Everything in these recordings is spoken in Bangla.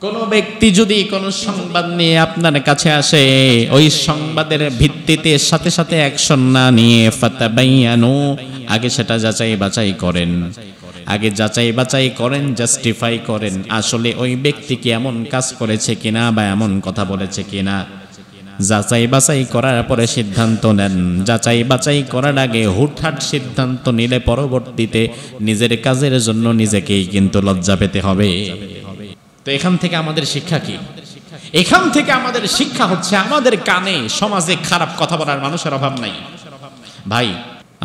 কোন ব্যক্তি যদি কোন সংবাদ নিয়ে আপনার কাছে আসে, ওই সংবাদের ভিত্তিতে সাথে সাথে অ্যাকশন না নিয়ে ফাতাবায়ানু, আগে সেটা যাচাই বাছাই করেন, আগে যাচাই বাছাই করেন, জাস্টিফাই করেন আসলে ওই ব্যক্তি কি এমন কাজ করেছে কিনা বা এমন কথা বলেছে কিনা। যাচাই বাছাই করার পরে সিদ্ধান্ত নেন। যাচাই বাছাই করার আগে হুটহাট সিদ্ধান্ত নিলে পরবর্তীতে নিজের কাজের জন্য নিজেকেই কিন্তু লজ্জা পেতে হবে। তো এখান থেকে আমাদের শিক্ষা কি? এখান থেকে আমাদের শিক্ষা হচ্ছে আমাদের কানে সমাজে খারাপ কথা বলার মানুষের অভাব নাই। ভাই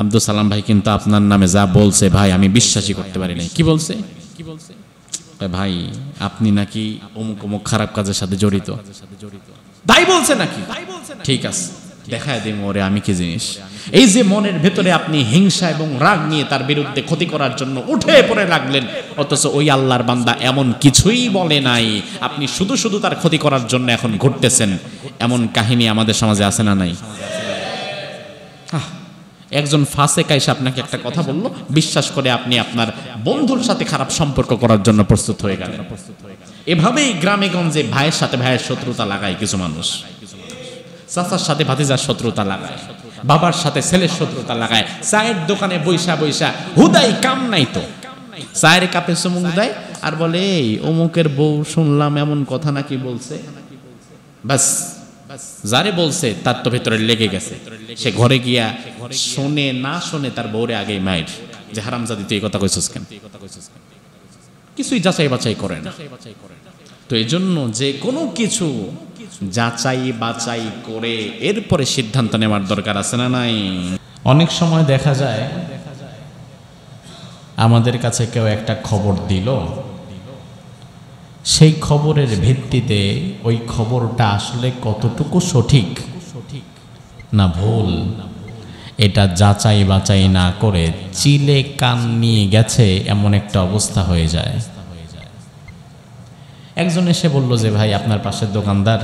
আব্দুল সালাম ভাই কিন্তু আপনার নামে যা বলছে ভাই আমি বিশ্বাসই করতে পারি নাই। কি বলছে? ভাই আপনি নাকি অমুক অমুক খারাপ কাজের সাথে জড়িত, তাই বলছে নাকি? ঠিক আছে, দেখায় দিই ওরে আমি কি জিনিস। এই যে মনের ভেতরে আপনি হিংসা এবং রাগ নিয়ে তার বিরুদ্ধে ক্ষতি করার জন্য উঠে পড়ে লাগলেন, অথচ ওই আল্লাহর বান্দা এমন কিছুই বলে নাই, আপনি শুধু শুধু তার ক্ষতি করার জন্য এখন ঘুরতেছেন। এমন কাহিনী আমাদের সমাজে আছে না নাই? একজন ফাসেক আইসা আপনাকে একটা কথা বললো, বিশ্বাস করে আপনি আপনার বন্ধুর সাথে খারাপ সম্পর্ক করার জন্য প্রস্তুত হয়ে গেলেন। এভাবেই গ্রামে গঞ্জে ভাইয়ের সাথে ভাইয়ের শত্রুতা লাগায় কিছু মানুষ, চাচার সাথে ভাতিজার শত্রুতা লাগায়, বাবার সাথে ছেলের শত্রুতা লাগায়, চায়ের দোকানে বৈশা বৈশা হুদাই কাম নাই তো চায়ের কাপে চুমুক দেয় আর বলে এই অমুকের বউ শুনলাম এমন কথা নাকি বলছে। বাস যারে বলছে তার তো ভেতরে লেগে গেছে, সে ঘরে গিয়া শোনে না শোনে তার বউরে আগেই মায়ের যে হারামজাদি তুই এই কথা কইছিস কেন, কিছুই যাচাই বাছাই করে না। তো এই জন্য যে কোনো কিছু যাচাই বাছাই করে এরপরে সিদ্ধান্ত নেওয়ার দরকার আছে না নাই? অনেক সময় দেখা যায় আমাদের কাছে কেউ একটা খবর দিল, সেই খবরের ভিত্তিতে ওই খবরটা আসলে কতটুকু সঠিক না ভুল এটা যাচাই বাছাই না করে চিলে কান নিয়ে গেছে এমন একটা অবস্থা হয়ে যায়। একজন এসে বলল যে ভাই আপনার পাশের দোকানদার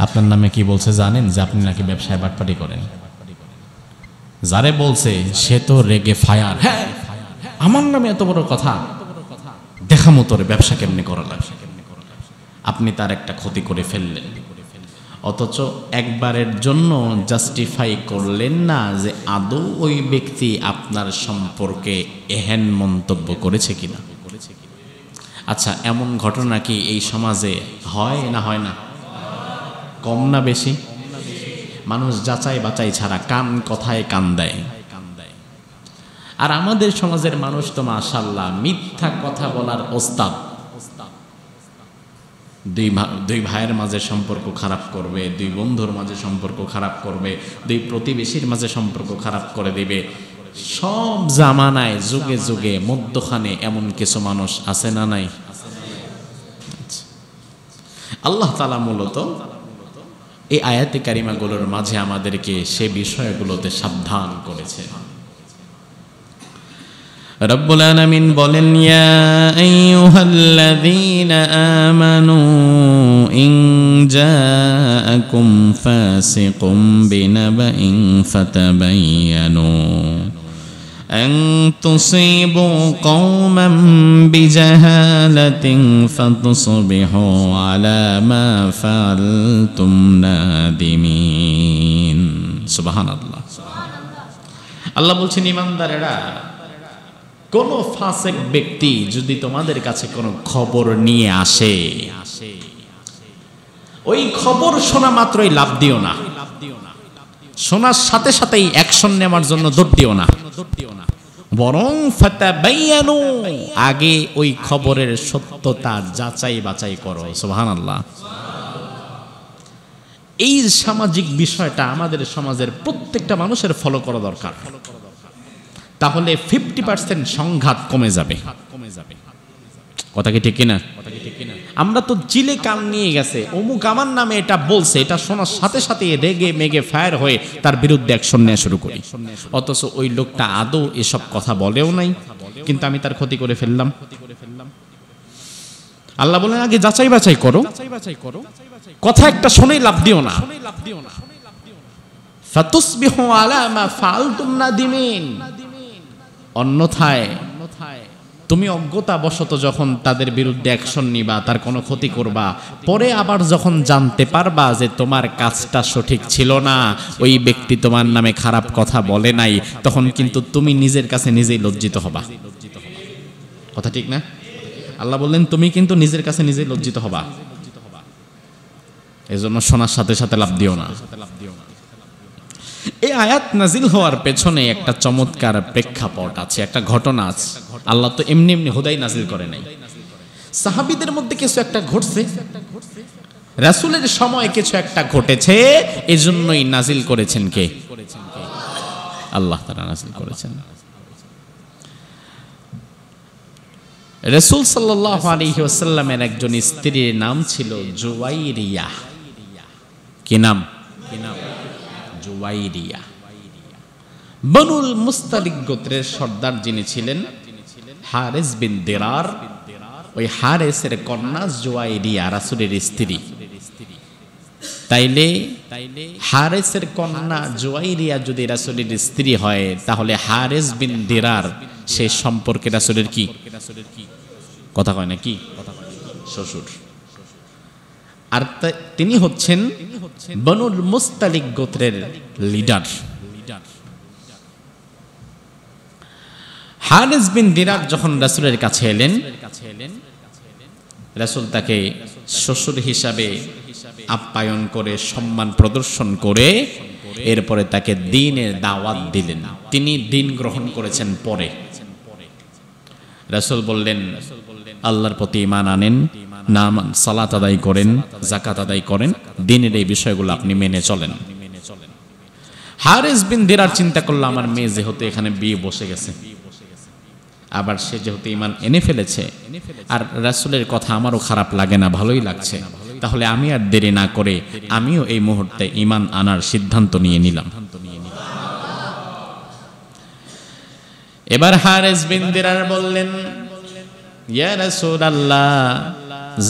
আপনার নামে কি বলছে জানেন, যে আপনি নাকি ব্যবসায় বাটপাটি করেন। যারে বলছে সে তো রেগে ফায়ার, হ্যাঁ আমার নামে এত বড় কথা, দেখামো তোর ব্যবসা কেমনে করা লাগে। আপনি তার একটা ক্ষতি করে ফেললেন, অথচ একবারের জন্য জাস্টিফাই করলেন না যে আদৌ ওই ব্যক্তি আপনার সম্পর্কে এহেন মন্তব্য করেছে কিনা। আচ্ছা এমন ঘটনা কি এই সমাজে হয় না হয় না? কম না বেশি? মানুষ যাচাই বাছাই ছাড়া কান কথায় কান দেয়। আর আমাদের সমাজের মানুষ তো মাশাআল্লাহ মিথ্যা কথা বলার ওস্তাদ। দুই ভাইয়ের মাঝে সম্পর্ক খারাপ করবে, দুই বন্ধুর মাঝে সম্পর্ক খারাপ করবে, দুই প্রতিবেশীর মাঝে সম্পর্ক খারাপ করে দিবে। সব জামানায় যুগে যুগে মধ্যখানে এমন কিছু মানুষ আছে না নাই? আল্লাহ তাআলা মূলত এই আয়াতে কারিমাগুলোর মাঝে আমাদেরকে সে বিষয়গুলোতে সাবধান করেছে। রব্বুল আলামিন বলেন ইয়া আইয়ুহাল্লাযীনা আমানু ইন জাআকুম ফাসিকুম বিনাবাইন ফাতাবায়ানু আন তুসিবু কওমান বিজাহালাতিন ফাতুসবিহু আলা মা ফাআলতুম নাদিমিন। সুবহানাল্লাহ। আল্লাহ বলছেন ঈমানদারেরা, কোন ফাসেক ব্যক্তি যদি তোমাদের কাছে কোনো খবর নিয়ে আসে, ওই খবর শোনা মাত্রই লাভ দিও না, শোনার সাথে সাথেই অ্যাকশন নেওয়ার জন্য দৌড় দিও না, বরং ফাতাবায়ানু আগে ওই খবরের সত্যতা যাচাই বাছাই করো। সুবহানাল্লাহ। এই সামাজিক বিষয়টা আমাদের সমাজের প্রত্যেকটা মানুষের ফলো করা দরকার, তাহলে 50% সংঘাত কমে যাবে। কথা কি ঠিক কিনা? আমরা তো চিলে কান নিয়ে গেছে, অমুক আমার নামে এটা বলছে, এটা শোনার সাথে সাথে রেগে মেগে ফায়ার হয়ে তার বিরুদ্ধে অ্যাকশন নেওয়া শুরু করি, অথচ ওই লোকটা আদৌ এসব কথা বলেও নাই, কিন্তু আমি তার ক্ষতি করে ফেললাম। আল্লাহ বলেন আগে যাচাই বাছাই করো, কথা একটা শুনেই লাভ দিও না। ফাতুসবিহু আলা মা ফাআলতুম নাদিমিন, অন্যথায় তুমি অজ্ঞতাবশত যখন তাদের বিরুদ্ধে অ্যাকশন নিবা, তার কোনো ক্ষতি করবা, পরে আবার যখন জানতে পারবা যে তোমার কাজটা সঠিক ছিল না, ওই ব্যক্তি তোমার নামে খারাপ কথা বলে নাই, তখন কিন্তু তুমি নিজের কাছে নিজেই লজ্জিত হবা। কথা ঠিক না? আল্লাহ বললেন তুমি কিন্তু নিজের কাছে নিজেই লজ্জিত হবা। এজন্য শোনার সাথে সাথে লাভ দিও না। এই আয়াত নাজিল হওয়ার পেছনে একটা চমৎকার প্রেক্ষাপট আছে, একটা ঘটনা আছে। আল্লাহ তো এমনি এমনি হুদাই নাজিল করে নাই। সাহাবীদের মধ্যে কিছু একটা ঘটছে, রাসূলের সময় কিছু একটা ঘটেছে, এজন্যই নাজিল করেছেন কে? আল্লাহ তাআলা নাজিল করেছেন। রাসূল সাল্লাল্লাহু আলাইহি ওয়াসাল্লামের একজন স্ত্রীর নাম ছিল জুওয়াইরিয়া। কি নাম? জুওয়াইরিয়া। বনুল মুস্তালিক গোত্রের সর্দার যিনি ছিলেন হারিস বিন দিরার, ওই হারিসের কন্যা জুওয়াইরিয়া রাসূলের স্ত্রী। তাইলে হারিসের কন্যা জুওয়াইরিয়া যদি রাসূলের স্ত্রী হয়, তাহলে হারিস বিন দিরার সেই সম্পর্কে রাসূলের কি কথা কয় না, কি শ্বশুর। আর তিনি হচ্ছেন বনুল মুস্তালিক গোত্রের লিডার। হারিস বিন দিরার যখন রাসূলের কাছে এলেন, রাসূল তাকে শ্বশুর হিসাবে আপ্যায়ন করে সম্মান প্রদর্শন করে এরপরে তাকে দ্বীনের দাওয়াত দিলেন। তিনি দ্বীন গ্রহণ করেছেন পরে। রাসূল বললেন আল্লাহর প্রতি ঈমান আনেন, নামাজ সালাত আদায় করেন, যাকাত আদায় করেন, দ্বীনের এই বিষয়গুলো আপনি মেনে চলেন। হারিস বিন দিরার চিন্তা করলো আমার মেয়ে যেহেতু এখানে বিয়ে বসে গেছে, আবার সে যেহেতু ঈমান এনে ফেলেছে, আর রাসূলের কথা আমারও খারাপ লাগে না, ভালোই লাগছে, তাহলে আমি আর দেরি না করে আমিও এই মুহূর্তে ঈমান আনার সিদ্ধান্ত নিয়ে নিলাম। এবার হারিস বিন দিরার বললেন ইয়া রাসূলুল্লাহ,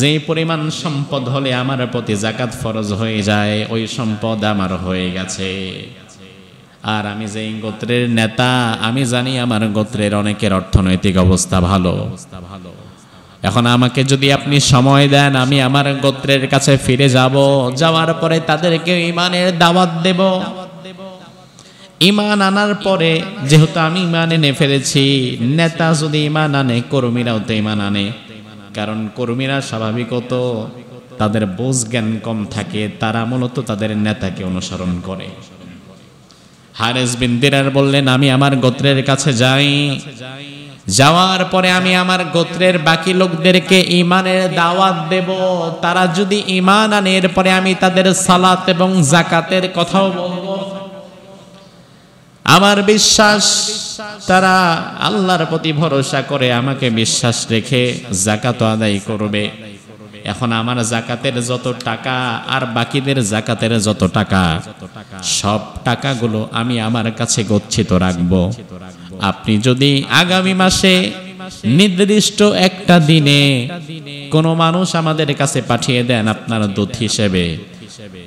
যে পরিমাণ সম্পদ হলে আমার প্রতি যাকাত ফরজ হয়ে যায়, ওই সম্পদ আমার হয়ে গেছে। আর আমি যে গোত্রের নেতা, আমি জানি আমার গোত্রের অনেকের অর্থনৈতিক অবস্থা ভালো। এখন আমাকে যদি আপনি সময় দেন, আমি আমার গোত্রের কাছে ফিরে যাব, যাওয়ার পরে তাদেরকে ঈমানের দাওয়াত দেব। ঈমান আনার পরে যেহেতু আমি ঈমান এনে ফেলেছি, নেতা যদি ঈমান আনে, কর্মীরাও তো ঈমান আনে। কারণ কর্মীরা স্বাভাবিকত তাদের বোঝ জ্ঞান কম থাকে, তারা মূলত তাদের নেতাকে অনুসরণ করে। হারিস বিন দিরার বললেন আমি আমার গোত্রের কাছে যাই, যাওয়ার পরে আমি আমার গোত্রের বাকি লোকদেরকে ঈমানের দাওয়াত দেব। তারা যদি ঈমান আনে, এরপরে আমি তাদের সালাত এবং যাকাতের কথাও বলবো। আমার বিশ্বাস তারা আল্লাহর প্রতি ভরসা করে আমাকে বিশ্বাস রেখে যাকাত আদায় করবে। এখন আমার যাকাতের যত টাকা আর বাকিদের যাকাতের যত টাকা, সব টাকাগুলো আমি আমার কাছে গচ্ছিত রাখব। আপনি যদি আগামী মাসে নির্দিষ্ট একটা দিনে কোনো মানুষ আমাদের কাছে পাঠিয়ে দেন আপনার দূত হিসেবে,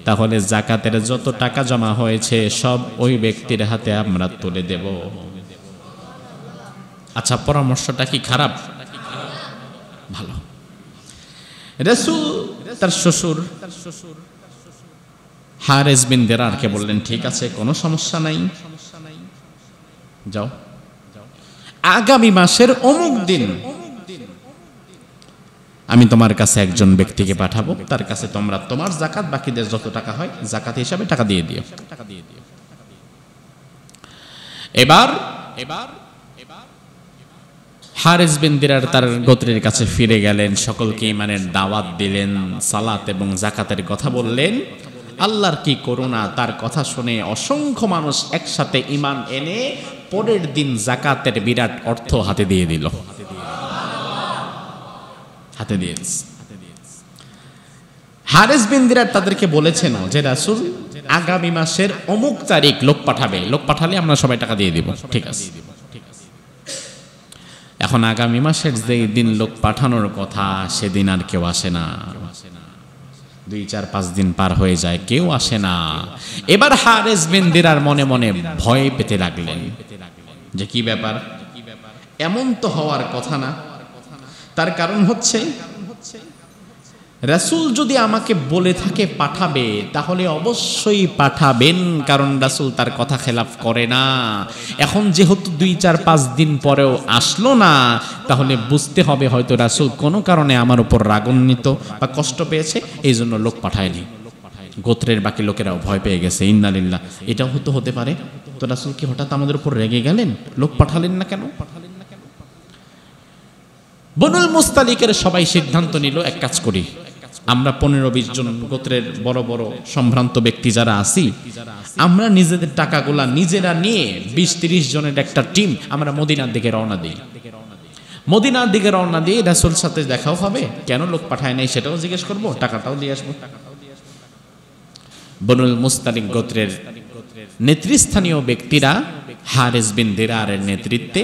তাহলে যাকাতের যত টাকা জমা হয়েছে সব ওই ব্যক্তির হাতে আমরা তুলে দেব। আচ্ছা, পরামর্শটা কি খারাপ? ভালো। রাসূল তার শ্বশুর হারিস বিন দিরারকে বললেন ঠিক আছে, কোনো সমস্যা নাই, যাও, আগামী মাসের অমুক দিন আমি তোমার কাছে একজন ব্যক্তিকে পাঠাবো, তার কাছে তোমরা তোমার যাকাত বাকিদের যত টাকা হয় যাকাত হিসাবে টাকা দিয়ে দিও। এবার হারিস বিন দিরার তার গোত্রের কাছে ফিরে গেলেন, সকলকে ঈমানের দাওয়াত দিলেন, সালাত এবং যাকাতের কথা বললেন। আল্লাহর কি করুণা, তার কথা শুনে অসংখ্য মানুষ একসাথে ঈমান এনে পরের দিন যাকাতের বিরাট অর্থ হাতে দিয়ে দিল। হাতে দিয়েছে। হারিস বিন দিরার তাদেরকে বলেছেন যে রাসূল আগামী মাসের অমুক তারিখ লোক পাঠাবে, লোক পাঠালে আমরা সবাই টাকা দিয়ে দিব। ঠিক আছে। এখন আগামী মাসের যে দিন লোক পাঠানোর কথা, সেদিন আর কেউ আসে না। 2-4-5 দিন পার হয়ে যায়, কেউ আসে না। এবার হারিস বিন দিরার মনে মনে ভয় পেতে লাগলেন যে কি ব্যাপার, এমন তো হওয়ার কথা না। তার কারণ হচ্ছে রাসূল যদি আমাকে বলে থাকে পাঠাবে, তাহলে অবশ্যই পাঠাবেন, কারণ রাসূল তার কথা খেলাফ করে না। এখন যেহেতু 2-4-5 দিন পরেও আসলো না, তাহলে বুঝতে হবে হয়তো রাসূল কোনো কারণে আমার উপর রাগান্বিত বা কষ্ট পেয়েছে, এই জন্য লোক পাঠায়নি। গোত্রের বাকি লোকেরাও ভয় পেয়ে গেছে, ইন্না লিল্লাহ। এটাও হতে পারে। তো রাসূল কি হঠাৎ আমাদের উপর রেগে গেলেন? লোক পাঠালেন না কেন? বনুল মুস্তালিকের সবাই সিদ্ধান্ত নিল, এক কাজ করি, আমরা 15-20 জন গোত্রের বড় বড় সম্ভ্রান্ত ব্যক্তি যারা আছি, আমরা নিজেদের টাকাগুলা নিজেরা নিয়ে 20-30 জনের একটা টিম আমরা মদিনার দিকে রওনা দিই। মদিনার দিকে রওনা দিয়ে রাসূল সাথে দেখাও হবে, কেন লোক পাঠায় নাই সেটাও জিজ্ঞেস করব, টাকাটাও দিয়ে আসবো। বনুল মুস্তালিক গোত্রের নেতৃস্থানীয় ব্যক্তিরা হারিস বিন দিরারের নেতৃত্বে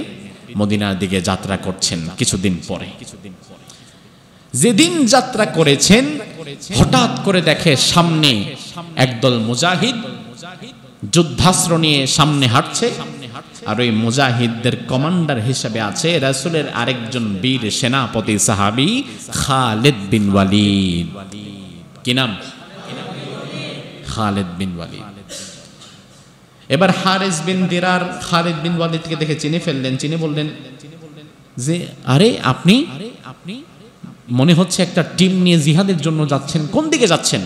মদিনার দিকে যাত্রা করছেন। কিছুদিন পরে যেদিন যাত্রা করেছেন, হঠাৎ করে দেখে সামনে একদল মুজাহিদ যুদ্ধাস্ত্র নিয়ে সামনে হাঁটছে, আর ওই মুজাহিদদের কমান্ডার হিসেবে আছে রাসূলের আরেকজন বীর সেনাপতি সাহাবী খালিদ বিন ওয়ালিদ। কি নাম? খালিদ বিন ওয়ালিদ। এবার হারিস বিন দিরার খালিদ বিন ওয়ালিদকে দেখে চিনে ফেললেন, চিনে বললেন যে আরে আপনি মনে হচ্ছে একটা টিম নিয়ে জিহাদের জন্য যাচ্ছেন, কোন দিকে যাচ্ছেন?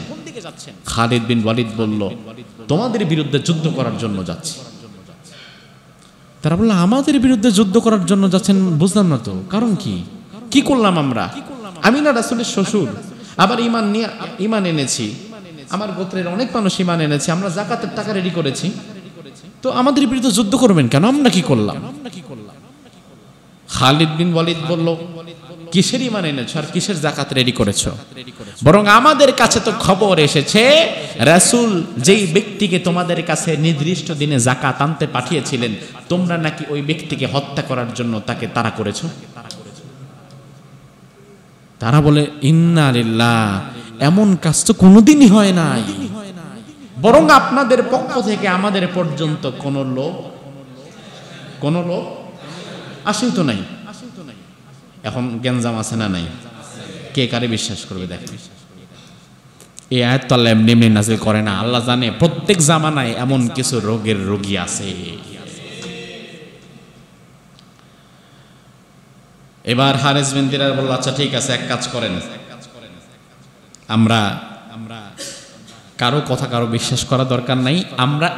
খালিদ বিন ওয়ালিদ বলল, তোমাদের বিরুদ্ধে যুদ্ধ করার জন্য যাচ্ছি। তারা বলল, আমাদের বিরুদ্ধে যুদ্ধ করার জন্য যাচ্ছেন? বুঝলাম না তো, কারণ কি? কি করলাম আমরা? আমি না রাসূলের শ্বশুর, আবার ঈমান এনেছি, আমার গোত্রের অনেক মানুষ ঈমান এনেছে, আমরা যাকাতের টাকা রেডি করেছি, তো আমাদের বিরুদ্ধে যুদ্ধ করবেন কেন? আমরা কি করলাম? খালিদ বিন ওয়ালিদ বলল, কিসের ঈমান এনেছো আর কিসের যাকাত রেডি করেছো? বরং আমাদের কাছে তো খবর এসেছে রাসূল যেই ব্যক্তিকে তোমাদের কাছে নির্দিষ্ট দিনে যাকাত আনতে পাঠিয়েছিলেন, তোমরা নাকি ওই ব্যক্তিকে হত্যা করার জন্য তাকে তাড়া করেছো। তারা বলে, ইন্না লিল্লাহ, এমন কাজ তো কোনোদিনই হয় নাই, বরং আপনাদের পক্ষ থেকে আমাদের পর্যন্ত কোনো লোক আসেই তো নাই। এখন গেঞ্জাম আছে না নাই? কে কারে বিশ্বাস করবে? দেখেন, এই আয়াত তো আল্লাহ এমনি এমনি নাযিল করে না। আল্লাহ জানে প্রত্যেক জামানায় এমন কিছু রোগের রোগী আছে। এবার হারিস বিন দিরার বলল, আচ্ছা ঠিক আছে, এক কাজ করেন, আমরা কারো কথা কারো বিশ্বাস করা দরকার নাই, আমরা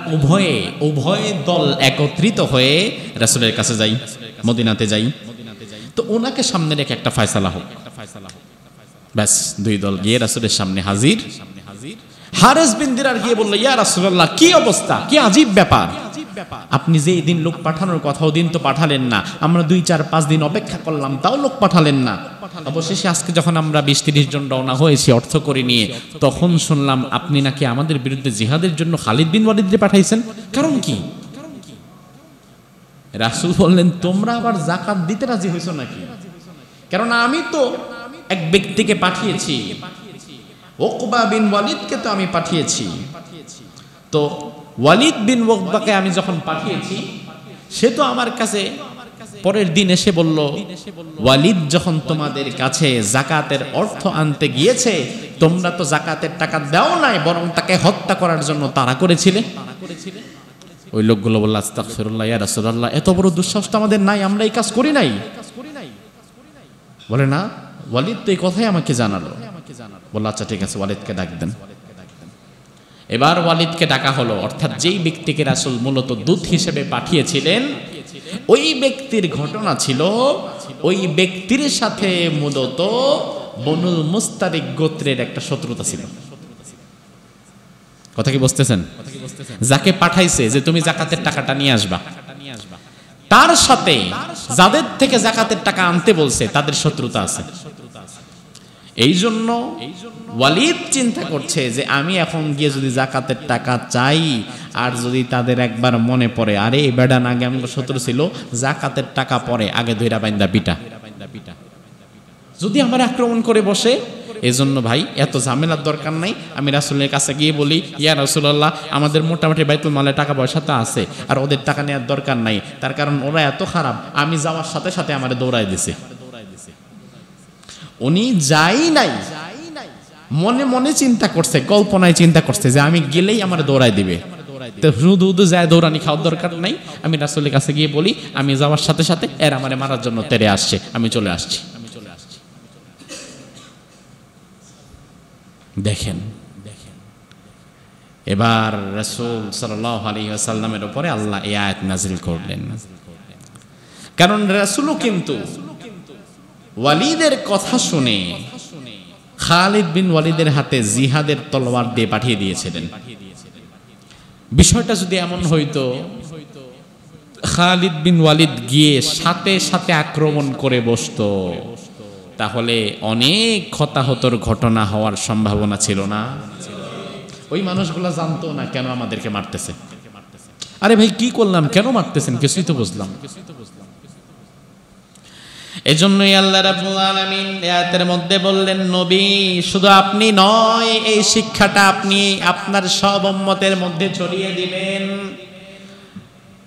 উভয়ে দল একত্রিত হয়ে রাসূলের কাছে যাই, মদিনাতে যাই, তো ওনাকে সামনে রেখে একটা ফয়সালা হোক। ব্যাস, 2 দল গিয়ে রাসূলের সামনে হাজির। হারিস বিন দিরার গিয়ে বলল, ইয়া রাসূলুল্লাহ, কি অবস্থা, কি আজীব ব্যাপার, আপনি যে দিন লোক পাঠানোর কথা ওদিন তো পাঠালেন না, আমরা 2-4-5 দিন অপেক্ষা করলাম, তাও লোক পাঠালেন না। অবশেষে আজকে যখন আমরা 20-30 জন রওনা হয়েছি অর্থ করে নিয়ে, তখন শুনলাম আপনি নাকি আমাদের বিরুদ্ধে জিহাদের জন্য খালিদ বিন ওয়ালিদকে পাঠাইছেন, কারণ কি? রাসূল বললেন, তোমরা আবার যাকাত দিতে রাজি হইছো নাকি? কারণ আমি তো এক ব্যক্তিকে পাঠিয়েছি, উকবা বিন ওয়ালিদকে তো আমি পাঠিয়েছি, তো ওয়ালিদ বিন উকবাকে আমি যখন পাঠিয়েছি, সে তো আমার কাছে পরের দিন এসে বলল, ওয়ালিদ যখন তোমাদের কাছে যাকাতের অর্থ আনতে গিয়েছে, তোমরা তো যাকাতের টাকা দাও নাই, বরং তাকে হত্যা করার জন্য তাড়া করেছিলে। ওই লোকগুলো বলল, আস্তাগফিরুল্লাহ ইয়া রাসূলুল্লাহ, এত বড় দুঃসাহস তো আমাদের নাই, আমরা এই কাজ করি নাই। বলে না, ওয়ালিদ তো এই কথাই আমাকে জানালো। বলল, আচ্ছা ঠিক আছে, ওয়ালিদকে ডাক দেন। এবার ওয়ালিদকে ডাকা হলো, অর্থাৎ যেই ব্যক্তিকে রাসূল মূলত দূত হিসেবে পাঠিয়েছিলেন, ওই ব্যক্তির ঘটনা ছিল, ওই ব্যক্তির সাথে মূলত বনুল মুস্তালিক গোত্রের একটা শত্রুতা ছিল। কথা কি বুঝতেছেন? যাকে পাঠাইছে যে তুমি যাকাতের টাকাটা নিয়ে আসবা, তার সাথে যাদের থেকে যাকাতের টাকা আনতে বলছে তাদের শত্রুতা আছে। এই জন্য ওয়ালিদ চিন্তা করছে যে আমি এখন গিয়ে যদি যাকাতের টাকা চাই, আর যদি তাদের একবার মনে পড়ে আরে এই বেডান আগে আমার শত্রু ছিল, যাকাতের টাকা পরে আগে ধইরা বাইন্দা পিটা, যদি আমার আক্রমণ করে বসে, এই জন্য ভাই এত ঝামেলার দরকার নাই। আমি রাসূলের কাছে গিয়ে বলি, ইয়া রাসূলুল্লাহ, আমাদের মোটামুটি বাইতুল মালে টাকা পয়সা তো আছে, আর ওদের টাকা নেওয়ার দরকার নাই, তার কারণ ওরা এত খারাপ, আমি যাওয়ার সাথে সাথে আমারে দৌড়াই দিছে। উনি যাই নাই, মনে মনে চিন্তা করছে, কল্পনায় চিন্তা করছে যে আমি গেলেই আমার দৌড়াই দিবে, তো শুধু যায় দৌড়ানি খাওয়ার দরকার নাই। আমি রাসূলের কাছে গিয়ে বলি, আমি যাওয়ার সাথে সাথে এর আমারে মারার জন্য তেড়ে আসছে, আমি চলে আসছি। দেখেন এবার রাসূল সাল্লাল্লাহু আলাইহি ওয়াসাল্লামের উপরে আল্লাহ এই আয়াত নাযিল করলেন, কারণ রাসূলও কিন্তু ওয়ালিদের কথা শুনে খালিদ বিন ওয়ালিদের হাতে জিহাদের তলোয়ার দিয়ে পাঠিয়ে দিয়েছিলেন। বিষয়টা যদি এমন হইতো খালিদ বিন ওয়ালিদ গিয়ে সাথে সাথে আক্রমণ করে বসতো, তাহলে অনেক হতাহতর ঘটনা হওয়ার সম্ভাবনা ছিল না? ওই মানুষগুলা জানতো না কেন আমাদেরকে মারতেছে। আরে ভাই কি করলাম, কেন মারতেছেন, কিছুই তো বুঝলাম। এজন্যই আল্লাহ রাব্বুল আলামিন আয়াতের মধ্যে বললেন, নবী শুধু আপনি নয়, এই শিক্ষাটা আপনি আপনার সব উম্মতের মধ্যে ছড়িয়ে দিবেন।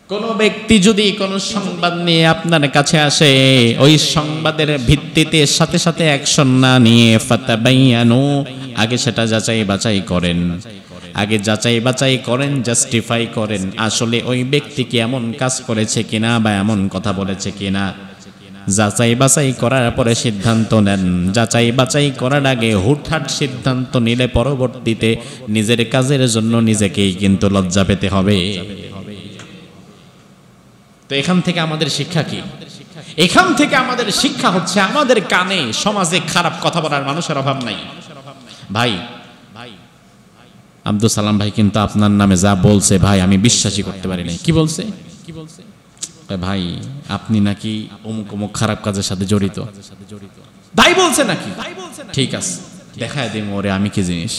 কোন ব্যক্তি যদি কোনো সংবাদ নিয়ে আপনার কাছে আসে, ওই সংবাদের ভিত্তিতে সাথে সাথে অ্যাকশন না নিয়ে ফাতাবায়ানু, আগে সেটা যাচাই বাছাই করেন, আগে যাচাই বাছাই করেন, জাস্টিফাই করেন আসলে ওই ব্যক্তি কি এমন কাজ করেছে কিনা বা এমন কথা বলেছে কিনা। যাচাই বাছাই করার পরে সিদ্ধান্ত নেন। যাচাই বাছাই করার আগে হুটহাট সিদ্ধান্ত নিলে পরবর্তীতে নিজের কাজের জন্য নিজেকেই কিন্তু লজ্জা পেতে হবে। তো এখান থেকে আমাদের শিক্ষা কি? এখান থেকে আমাদের শিক্ষা হচ্ছে, আমাদের কানে সমাজে খারাপ কথা বলার মানুষের অভাব নাই। ভাই আব্দুল সালাম ভাই কিন্তু আপনার নামে যা বলছে ভাই আমি বিশ্বাসই করতে পারি নাই। কি বলছে? ভাই আপনি নাকি অমুক অমুক খারাপ কাজের সাথে জড়িত, তাই বলছে নাকি? ঠিক আছে, দেখায় দিই ওরে আমি কি জিনিস।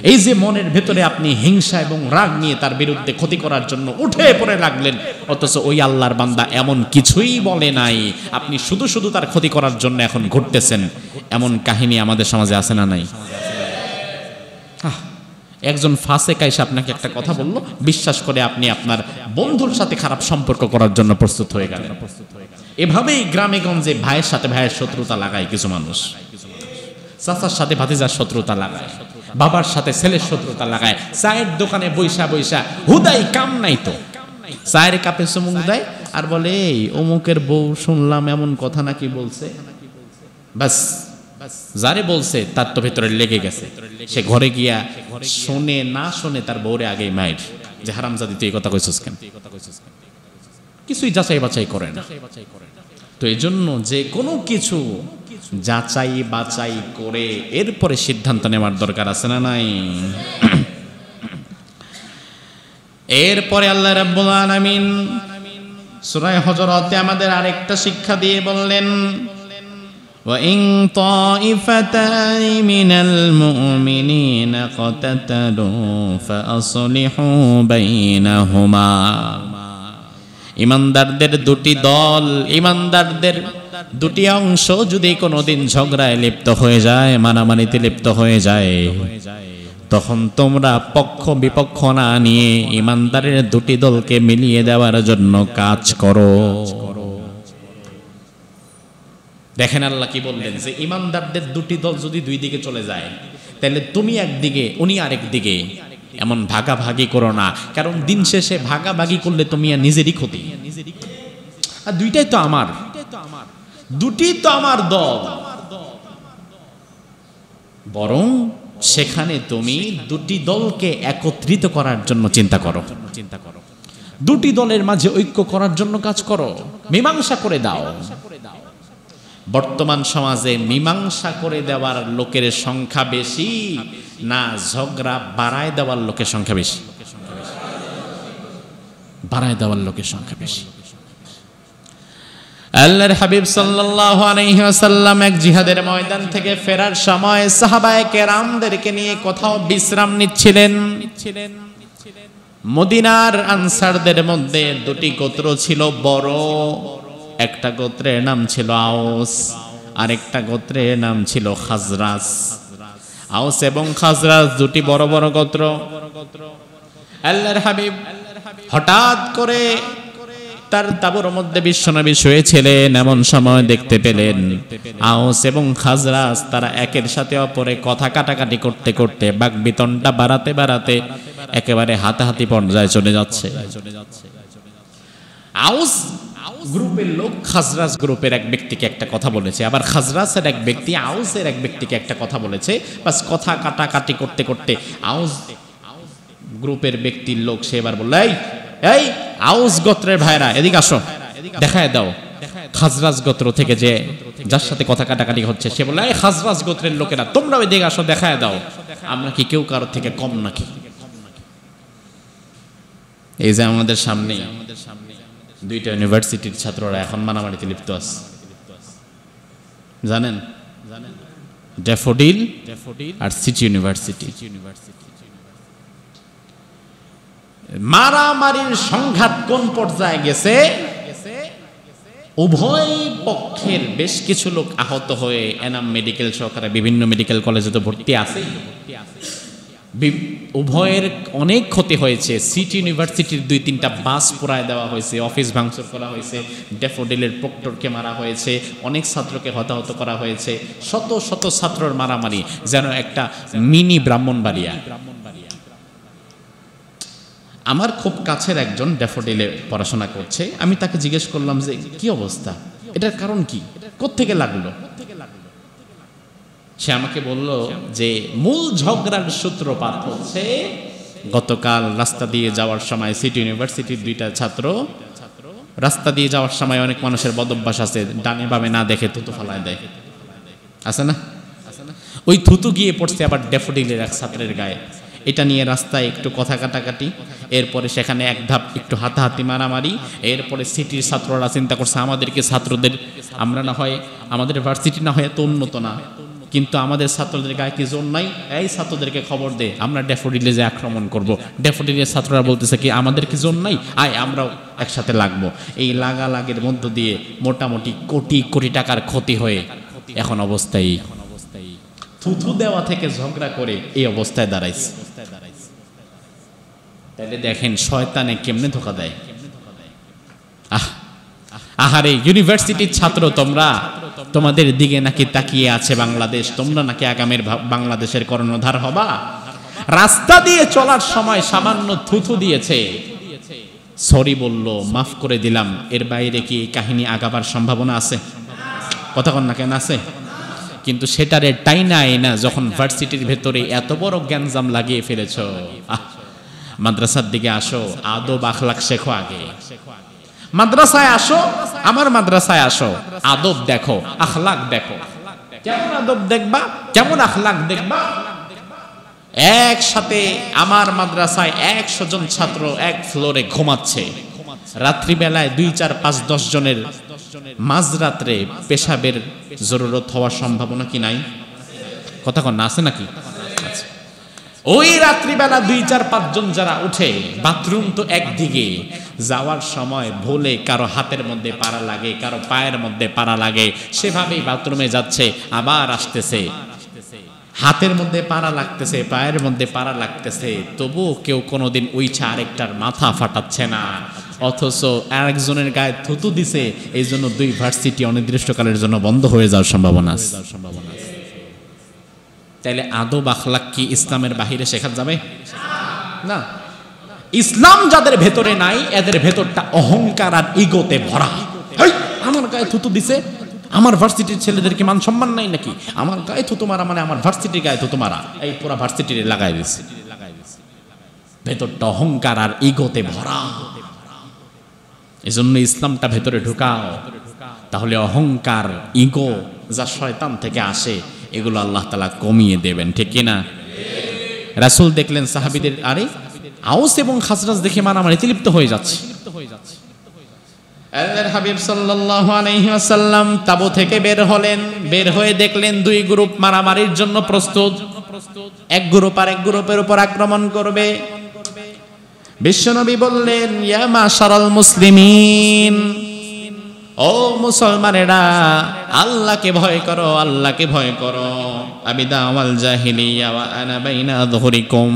এই যে মনের ভেতরে আপনি হিংসা এবং রাগ নিয়ে তার বিরুদ্ধে ক্ষতি করার জন্য উঠে পড়ে লাগলেন, অথচ ওই আল্লাহর বান্দা এমন কিছুই বলে নাই, আপনি শুধু শুধু তার ক্ষতি করার জন্য এখন ঘুরতেছেন। এমন কাহিনী আমাদের সমাজে আছে না নাই? একজন ফাসেক আইসা আপনাকে একটা কথা বললো, বিশ্বাস করে আপনি আপনার বন্ধুর সাথে খারাপ সম্পর্ক করার জন্য প্রস্তুত হয়ে গেলেন। এভাবেই গ্রামে গঞ্জে ভাইয়ের সাথে ভাইয়ের শত্রুতা লাগায় কিছু মানুষ, চাচার সাথে ভাতিজার শত্রুতা লাগায়, বাবার সাথে ছেলের শত্রুতা লাগায়, চায়ের দোকানে বৈশা বৈশা হুদাই কাম নাই তো চায়ের কাপে চুমুক দেয় আর বলে এই অমুকের বউ শুনলাম এমন কথা নাকি বলছে। বাস যারে বলছে তার তো ভেতরে লেগে গেছে, সে ঘরে গিয়া শোনে না শোনে তার বউরে আগেই মায়ের যে হারামজাদি তুই এই কথা কইছিস কেন, কিছুই যাচাই বাছাই করে না। তো এই জন্য যে কোনো কিছু যাচাই বাছাই করে এরপরে সিদ্ধান্ত নেওয়ার দরকার আছে না নাই? এরপরে আল্লাহ রাব্বুল আলামিন সূরা হুজুরাতে আমাদের আরেকটা শিক্ষা দিয়ে বললেন, وَإِن طَائِفَتَانِ مِنَ الْمُؤْمِنِينَ اقْتَتَلُوا فَأَصْلِحُوا بَيْنَهُمَا। ইমানদারদের দুটি দল, ইমানদারদের দুটি অংশ যদি কোনোদিন ঝগড়ায় লিপ্ত হয়ে যায়, মারামারিতে লিপ্ত হয়ে যায়, তখন তোমরা পক্ষ বিপক্ষ না নিয়ে ইমানদারের দুটি দলকে মিলিয়ে দেওয়ার জন্য কাজ করো। দেখেন আল্লাহ কি বললেন, যে ইমানদারদের দুটি দল যদি দুই দিকে চলে যায়, তাহলে তুমি একদিকে উনি আরেক দিকে, এমন ভাগাভাগি করো না, কারণ দিন শেষে ভাগাভাগি করলে তুমি আর নিজেরই ক্ষতি। আর দুইটাই তো আমার, দুটি তো আমার দল, বরং সেখানে তুমি দুটি দলকে একত্রিত করার জন্য চিন্তা করো, দুটি দলের মাঝে ঐক্য করার জন্য কাজ করো, মীমাংসা করে দাও। বর্তমান সমাজে মীমাংসা করে দেওয়ার লোকের সংখ্যা বেশি না ঝগড়া বাড়ায় দেওয়ার লোকের সংখ্যা বেশি? বাড়ায় দেওয়ার লোকের সংখ্যা বেশি। আল্লাহর হাবিব সাল্লাল্লাহু আলাইহি ওয়াসাল্লাম এক জিহাদের ময়দান থেকে ফেরার সময় সাহাবায়ে কেরামদেরকে নিয়ে কোথাও বিশ্রাম নিচ্ছিলেন। মদিনার আনসারদের মধ্যে দুটি গোত্র ছিল বড়, একটা গোত্রের নাম ছিল আউস, আরেকটা গোত্রের নাম ছিল খাজরাজ। আউস এবং খাজরাজ দুটি বড় বড় গোত্র। আল্লাহর হাবিব হঠাৎ করে তার তাঁবুর মধ্যে বিশ্বনবী শুয়েছিলেন, এমন সময় দেখতে পেলেন আউস এবং খাজরাজ তারা একের সাথে অপরে কথা কাটাকাটি করতে করতে বাকবিতণ্ডা বাড়াতে বাড়াতে একেবারে হাতাহাতি পর্যায়ে চলে যাচ্ছে। আউস গ্রুপের লোক খাজরাজ গ্রুপের এক ব্যক্তিকে একটা কথা বলেছে, আবার খাজরাজের এক ব্যক্তি আউসের এক ব্যক্তিকে একটা কথা বলেছে। বাস কথা কাটাকাটি করতে করতে আউস গ্রুপের ব্যক্তির লোক সে এবার বলল, এই আউস গোত্রের ভাইরা এদিকে আসো, দেখায় দাও খাজরাজ গোত্র থেকে যে যার সাথে কথা কাটাকাটি হচ্ছে। সে বলল, এই খাজরাজ গোত্রের লোকেরা তোমরাও এদিকে আসো, দেখায় দাও আমরা কি কেউ কারোর থেকে কম নাকি। এই যে আমাদের সামনে দুইটা ইউনিভার্সিটির ছাত্ররা এখন মারামারিতে লিপ্ত আছে, জানেন? ড্যাফোডিল আর সিটি ইউনিভার্সিটি। মারামারির সংঘাত কোন পর্যায়ে গেছে, উভয় পক্ষের বেশ কিছু লোক আহত হয়ে এনাম মেডিকেল সহকারে বিভিন্ন মেডিকেল কলেজে তো ভর্তি আছে। উভয়ের অনেক ক্ষতি হয়েছে। সিটি ইউনিভার্সিটির 2-3টা বাস পোড়ায় দেওয়া হয়েছে, অফিস ভাঙচুর করা হয়েছে, ড্যাফোডিলের প্রক্টরকে মারা হয়েছে, অনেক ছাত্রকে হতাহত করা হয়েছে। শত শত ছাত্রর মারামারি, যেন একটা মিনি ব্রাহ্মণবাড়িয়া। আমার খুব কাছের একজন ড্যাফোডিলে পড়াশোনা করছে, আমি তাকে জিজ্ঞেস করলাম যে কি অবস্থা, এটার কারণ কি, কোত্থেকে লাগলো? সে আমাকে বলল যে মূল ঝগড়ার সূত্রপাত হচ্ছে গতকাল রাস্তা দিয়ে যাওয়ার সময় সিটি ইউনিভার্সিটির 2টা ছাত্র রাস্তা দিয়ে যাওয়ার সময়, অনেক মানুষের বদভ্যাস আছে ডানে বামে না দেখে থুতু ফেলায় দেয়, আছে না? ওই থুতু গিয়ে পড়ছে আবার ড্যাফোডিলের এক ছাত্রের গায়ে। এটা নিয়ে রাস্তায় একটু কথা কাটাকাটি, এরপরে সেখানে এক ধাপ একটু হাতাহাতি মারামারি। এরপরে সিটির ছাত্ররা চিন্তা করছে আমাদেরকে ছাত্রদের, আমরা না হয় আমাদের ভার্সিটি না হয় তো উন্নত না, কিন্তু আমাদের ছাত্রদের গায়ে কি জোর নাই, এই ছাত্রদেরকে খবর দে, আমরা ড্যাফোডিলে যে আক্রমণ করব। ড্যাফোডিলের ছাত্ররা বলতেছে কি আমাদের কি জোর নাই, আয় আমরাও একসাথে লাগবো। এই লাগালাগের মধ্য দিয়ে মোটামুটি কোটি কোটি টাকার ক্ষতি হয়ে এখন অবস্থায় থুথু দেওয়া থেকে ঝগড়া করে এই অবস্থায় দাঁড়াইছে। তাহলে দেখেন শয়তানে কেমনে ধোকা দেয়। আহারে ইউনিভার্সিটির ছাত্র তোমরা, তোমাদের দিকে নাকি তাকিয়ে আছে বাংলাদেশ, তোমরা নাকি আগামীর বাংলাদেশের কর্ণধার হবা। রাস্তা দিয়ে চলার সময় সামান্য থুথু দিয়েছে, সরি বলল, মাফ করে দিলাম, এর বাইরে কি কাহিনী আগাবার সম্ভাবনা আছে? কথা কন না কেন আছে? কিন্তু সেটারে টাইনা না যখন ভার্সিটির ভেতরে এত বড় গ্যাঞ্জাম লাগিয়ে ফেলেছ, মাদ্রাসার দিকে আসো, আদব আখলাক শেখো। আগে মাদ্রাসায় আসো, আমার মাদ্রাসায় আসো, আদব দেখো, আখলাক দেখো। কেমন আদব দেখবা, কেমন আখলাক দেখবা? একসাথে আমার মাদ্রাসায় 100 জন ছাত্র এক ফ্লোরে ঘুমাচ্ছে, রাত্রিবেলায় 2, 4, 5, 10 জনের মাঝরাত্রে পেশাবের জরুরত হওয়ার সম্ভাবনা কি নাই? কথা কন না আছে নাকি? ওই রাত্রিবেলা 2, 4, 5 জন যারা উঠে, বাথরুম তো একদিকে, যাওয়ার সময় ভুলে কারো হাতের মধ্যে পাড়া লাগে, কারো পায়ের মধ্যে পাড়া লাগে, সেভাবেই বাথরুমে যাচ্ছে, আবার আসতেছে, হাতের মধ্যে পাড়া লাগতেছে, পায়ের মধ্যে পাড়া লাগতেছে, তবুও কেউ কোনোদিন উইঠা আরেকটার মাথা ফাটাচ্ছে না। অথচ আরেকজনের গায়ে থুতু দিছে, এই জন্য 2 ভার্সিটি অনির্দিষ্টকালের জন্য বন্ধ হয়ে যাওয়ার সম্ভাবনা আছে। তাইলে আদব আখলাক কি ইসলামের বাহিরে শেখা যাবে না? ইসলাম যাদের ভেতরে নাই, এদের ভেতরটা অহংকার আর ইগোতে ভরা। আমার গায়ে থুতু দিছে, আমার ভার্সিটির ছেলেদেরকে মান সম্মান নাই নাকি? আমার গায়ে থুতু মারা মানে আমার ভার্সিটির গায়ে থুতু মারা, এই পুরা ভার্সিটির লাগাই দিছে। ভেতরটা অহংকার আর ইগোতে ভরা। এজন্য ইসলামটা ভেতরে ঢুকাও, তাহলে অহংকার ইগো যা শয়তান থেকে আসে এগুলো আল্লাহ তাআলা কমিয়ে দেবেন, ঠিক কিনা? রাসূল দেখলেন সাহাবীদের আরে আউস এবং খাজরাজ দেখে মারামারিতে লিপ্ত হয়ে যাচ্ছে। আল্লাহর হাবিব সাল্লাল্লাহু আলাইহি ওয়াসাল্লাম তাবু থেকে বের হলেন, বের হয়ে দেখলেন 2 গ্রুপ মারামারির জন্য প্রস্তুত। এক গ্রুপ আরেক গ্রুপের উপর আক্রমণ করবে। বিশ্বনবী বললেন, ইয়া মাশারাল মুসলিমিন, ও মুসলমানেরা, আল্লাহকে ভয় করো, আল্লাহকে ভয় করো। আমি দাওয়াল জাহিলিয়া ওয়া আনা বাইনা যুহরিকুম,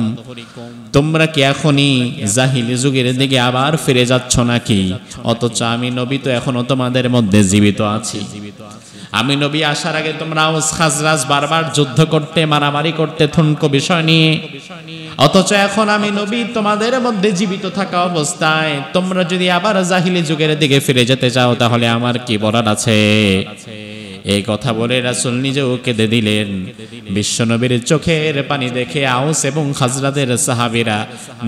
তোমরা কি এখনই জাহিলি যুগের দিকে আবার ফিরে যাচ্ছ নাকি? অথচ আমি নবী তো এখনো তোমাদের মধ্যে জীবিত আছি। আমি নবী আসার আগে তোমরা আউস খাজরাজ বারবার যুদ্ধ করতে, মারামারি করতে ঠুনকো বিষয় নিয়ে, অথচ এখন আমি নবী তোমাদের মধ্যে জীবিত থাকা অবস্থায় তোমরা যদি আবার জাহিলি যুগের দিকে ফিরে যেতে চাও, তাহলে আমার কি বলার আছে? এই কথা বলে রাসূল নিজেও কেঁদে দিলেন। বিশ্বনবীর চোখের পানি দেখে আউস এবং খাজরাজের সাহাবীরা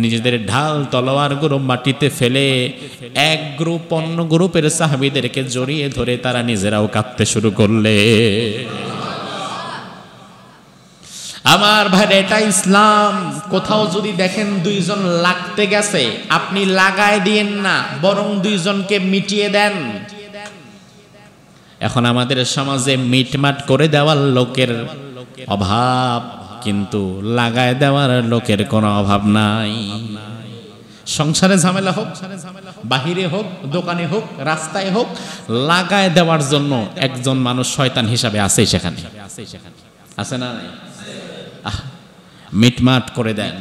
নিজেদের ঢাল তলোয়ারগুলো মাটিতে ফেলে এক গ্রুপ অন্য গ্রুপের সাহাবীদেরকে জড়িয়ে ধরে তারা নিজেরাও কাঁদতে শুরু করলে। আমার ভাই, এটা ইসলাম। কোথাও যদি দেখেন দুইজন লাগতে গেছে, আপনি লাগায় দিয়েন না, বরং দুইজনকে মিটিয়ে দেন। এখন আমাদের সমাজে মিটমাট করে দেওয়ার লোকের অভাব, কিন্তু লাগায় দেওয়ার লোকের কোনো অভাব নাই। সংসারে ঝামেলা হোক, বাহিরে হোক, দোকানে হোক, রাস্তায় হোক, লাগায় দেওয়ার জন্য একজন মানুষ শয়তান হিসাবে আছে সেখানে, আছে না? মিটমাট করে দেন।